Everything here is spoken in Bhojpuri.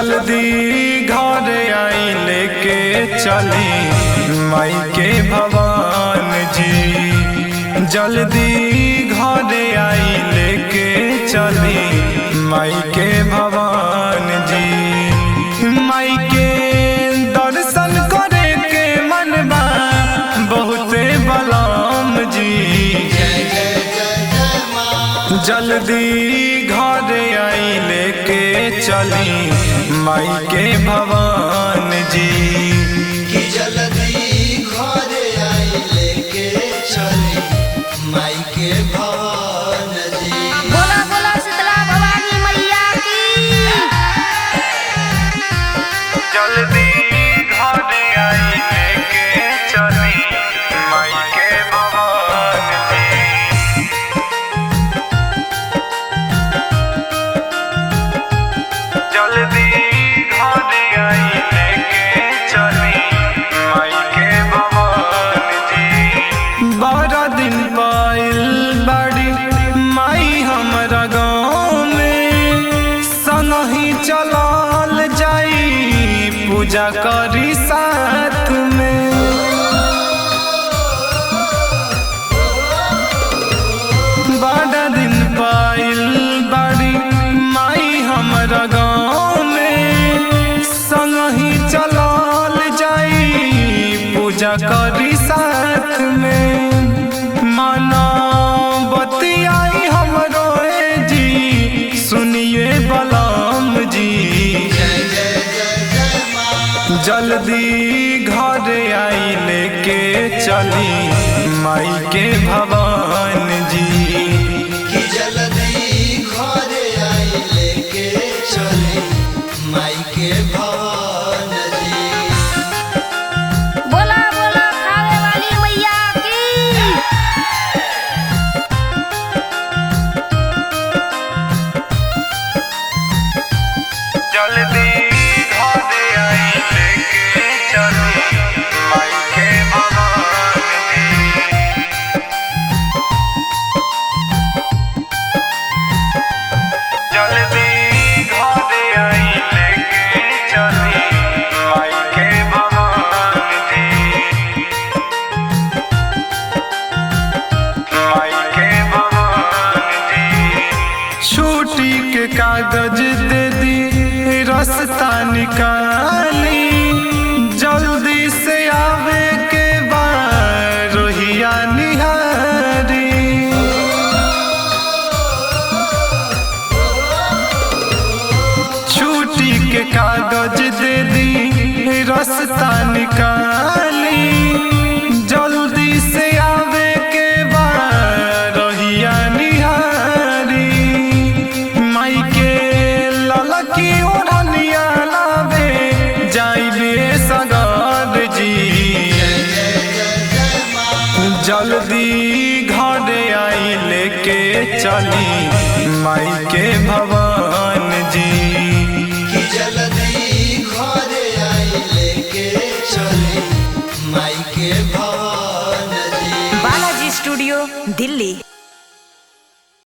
जल्दी घर आई लेके चली माई के भवन जी। जल्दी घर आई लेके चली माई के भवन जी। माई के दर्शन करे के मन बा बहुते बलम जी। जल्दी घर आई लेके चली माई के भवन जी। कि जल्दी घर आई लेके चली माई के भवन जी। बोला बोला शीतला भवानी मैया की। जल्दी घर आई लेके चली माई के भवन जी। जल्दी घर आई लेके चली माई के भवन जी। 12 दिन पाइल बड़ी माई हमरा गाँव में संगही चलल जाई पूजा करी साथ में। 12 दिन पाइल बड़ी माई हमरा गाँव में संगही चलल जाई पूजा करी साथ में। माना बतियाई हमरो जी सुनिए बलम जी। जल्दी घर आई लेके चली माई के भवन जी। कि जल्दी घर आई लेके चली माई के भवन जी। बोला बोला खावे वाली मैया की। जल्दी घर आई लेके चली माई के भवन जी। जल्दी घर आई लेके चली माई के भवन जी। माई के भवन जी। छुट्टी के कागज दे दी रास्ता निकाली जल्दी से आवे के बाद रोहिया निहारी। छुट्टी के कागज दे दी रास्ता निकाली जल्दी से आवे के बाद रोहिया निहारी। माई के ललकी ओढ़निया लावे जाइबे सगर जी। जल्दी घर आई लेके चली माई के भवन